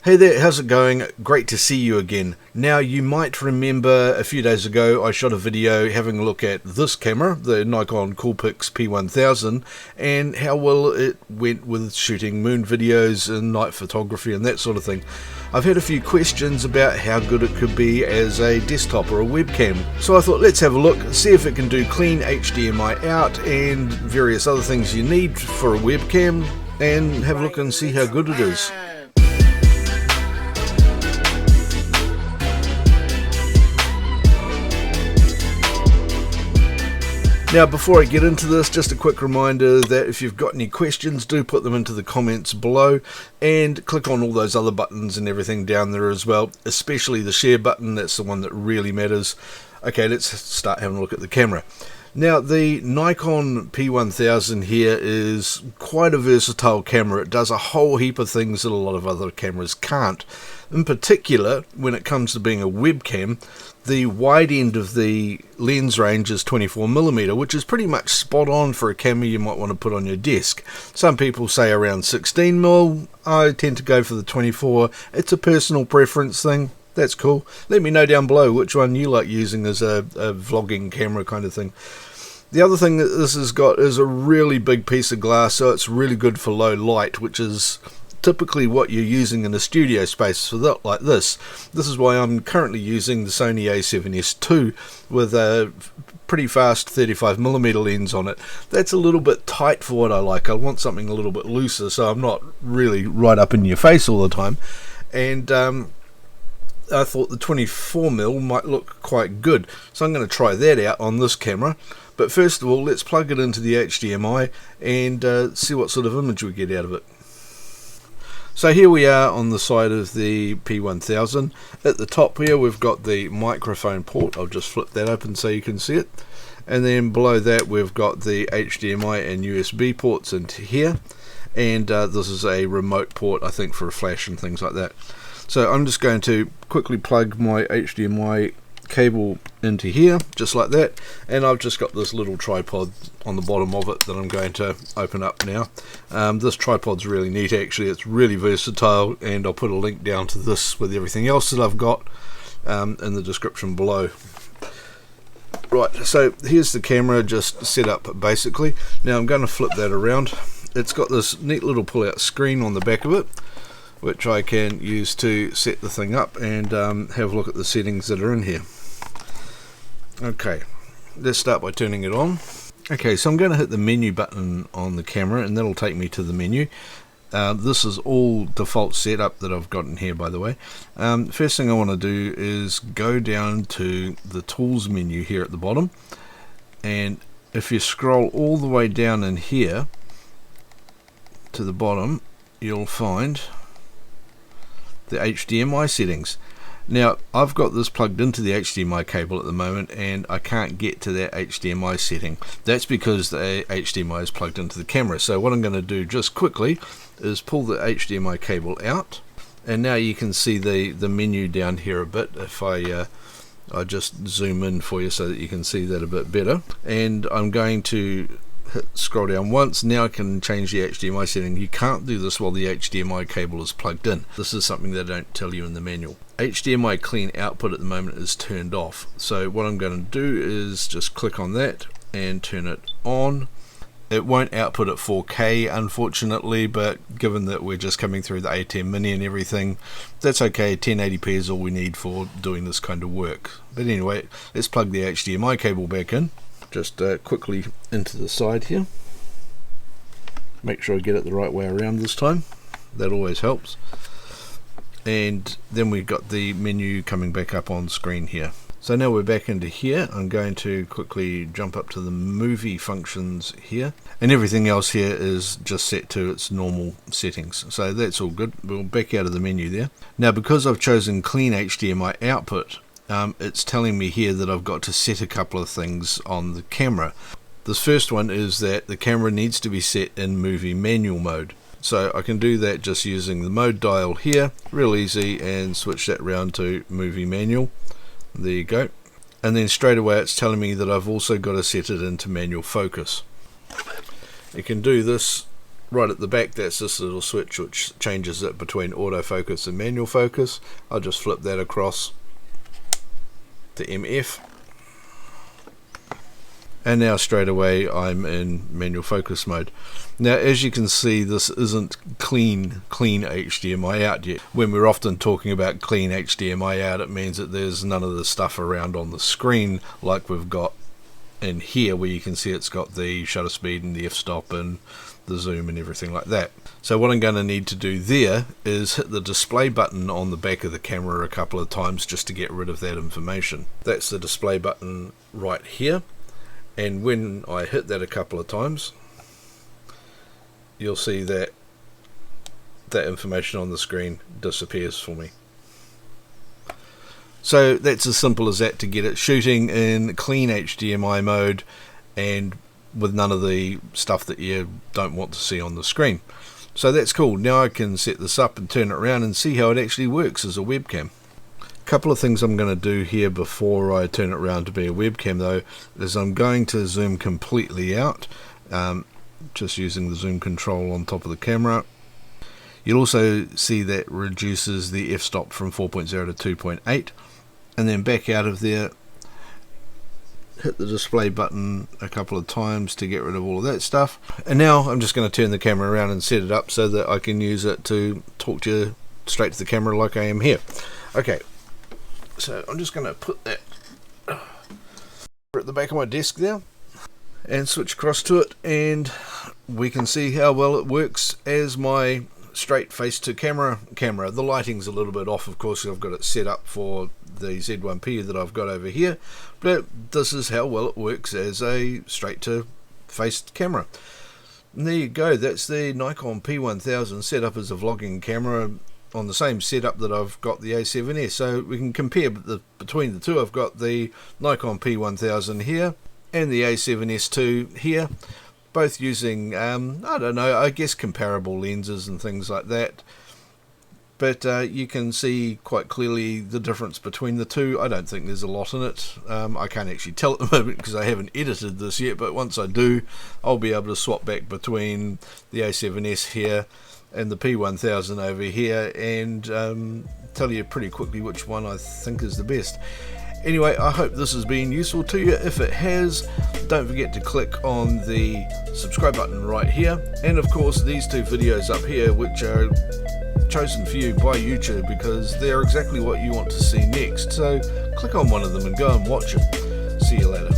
Hey there, how's it going? Great to see you again. Now, you might remember a few days ago I shot a video having a look at this camera, the Nikon COOLPIX P1000, and how well it went with shooting moon videos and night photography and that sort of thing. I've had a few questions about how good it could be as a desktop or a webcam, so I thought let's have a look, see if it can do clean HDMI out and various other things you need for a webcam, and have a look and see how good it is. Now, before I get into this, just a quick reminder that if you've got any questions, do put them into the comments below, and click on all those other buttons and everything down there as well, especially the share button. That's the one that really matters. Okay, let's start having a look at the camera. Now, the Nikon P1000 here is quite a versatile camera. It does a whole heap of things that a lot of other cameras can't. In particular, when it comes to being a webcam, the wide end of the lens range is 24mm, which is pretty much spot on for a camera you might want to put on your desk. Some people say around 16mm. I tend to go for the 24. It's a personal preference thing. That's cool. Let me know down below which one you like using as a vlogging camera kind of thing. The other thing that this has got is a really big piece of glass, so it's really good for low light, which is typically what you're using in a studio space for that, like this. This is why I'm currently using the Sony a7S II with a pretty fast 35mm lens on it. That's a little bit tight for what I like. I want something a little bit looser, so I'm not really right up in your face all the time. And I thought the 24mm might look quite good, so I'm going to try that out on this camera. But first of all, let's plug it into the HDMI and see what sort of image we get out of it. So here we are on the side of the P1000. At the top here we've got the microphone port. I'll just flip that open so you can see it. And then below that we've got the HDMI and USB ports into here. And this is a remote port, I think, for a flash and things like that. So I'm just going to quickly plug my HDMI cable into here, just like that, and I've just got this little tripod on the bottom of it that I'm going to open up now. This tripod's really neat actually, it's really versatile, and I'll put a link down to this with everything else that I've got in the description below. Right, so here's the camera just set up basically. Now I'm going to flip that around. It's got this neat little pull out screen on the back of it, which I can use to set the thing up and have a look at the settings that are in here. Okay, let's start by turning it on. Okay, so I'm going to hit the menu button on the camera and that'll take me to the menu. This is all default setup that I've got in here, by the way. First thing I want to do is go down to the tools menu here at the bottom, and if you scroll all the way down in here to the bottom, you'll find the HDMI settings. Now I've got this plugged into the HDMI cable at the moment and I can't get to that HDMI setting. That's because the HDMI is plugged into the camera. So what I'm going to do just quickly is pull the HDMI cable out, and now you can see the menu down here a bit. If I just zoom in for you so that you can see that a bit better, and I'm going to scroll down once. Now I can change the HDMI setting. You can't do this while the HDMI cable is plugged in. This is something they don't tell you in the manual. HDMI clean output at the moment is turned off, so what I'm going to do is just click on that and turn it on. It won't output at 4K unfortunately, but given that we're just coming through the Atem Mini and everything, that's okay. 1080p is all we need for doing this kind of work. But anyway, let's plug the HDMI cable back in. Just quickly into the side here. Make sure I get it the right way around this time. That always helps. And then we've got the menu coming back up on screen here. So now we're back into here. I'm going to quickly jump up to the movie functions here, and everything else here is just set to its normal settings, so that's all good. We'll back out of the menu there. Now because I've chosen clean HDMI output, it's telling me here that I've got to set a couple of things on the camera. This first one is that the camera needs to be set in movie manual mode. So I can do that just using the mode dial here, real easy, and switch that round to movie manual. There you go. And then straight away it's telling me that I've also got to set it into manual focus. You can do this Right at the back, that's this little switch which changes it between autofocus and manual focus. I'll just flip that across to MF. And now straight away I'm in manual focus mode. Now as you can see, this isn't clean HDMI out yet. When we're often talking about clean HDMI out, it means that there's none of the stuff around on the screen like we've got in here, where you can see it's got the shutter speed and the f-stop and the zoom and everything like that. So what I'm going to need to do there is hit the display button on the back of the camera a couple of times just to get rid of that information. That's the display button right here. And when I hit that a couple of times, you'll see that that information on the screen disappears for me. So that's as simple as that to get it shooting in clean HDMI mode and with none of the stuff that you don't want to see on the screen. So that's cool. Now I can set this up and turn it around and see how it actually works as a webcam. Couple of things I'm going to do here before I turn it around to be a webcam though is I'm going to zoom completely out, just using the zoom control on top of the camera. You'll also see that reduces the f-stop from 4.0 to 2.8, and then back out of there, hit the display button a couple of times to get rid of all of that stuff. And now I'm just going to turn the camera around and set it up so that I can use it to talk to you straight to the camera like I am here. Okay. So I'm just going to put that at the back of my desk there and switch across to it, and we can see how well it works as my straight face to camera. The lighting's a little bit off, of course. I've got it set up for the Z1P that I've got over here, but this is how well it works as a straight to face camera. And there you go. That's the Nikon P1000 set up as a vlogging camera on the same setup that I've got the A7S. So we can compare between the two. I've got the Nikon P1000 here and the A7S II here, both using I don't know, I guess comparable lenses and things like that, but you can see quite clearly the difference between the two. I don't think there's a lot in it. I can't actually tell at the moment because I haven't edited this yet, but once I do, I'll be able to swap back between the A7S here and the P1000 over here and tell you pretty quickly which one I think is the best. Anyway, I hope this has been useful to you. If it has, don't forget to click on the subscribe button right here, and of course these two videos up here, which are chosen for you by YouTube because they're exactly what you want to see next. So click on one of them and go and watch it. See you later.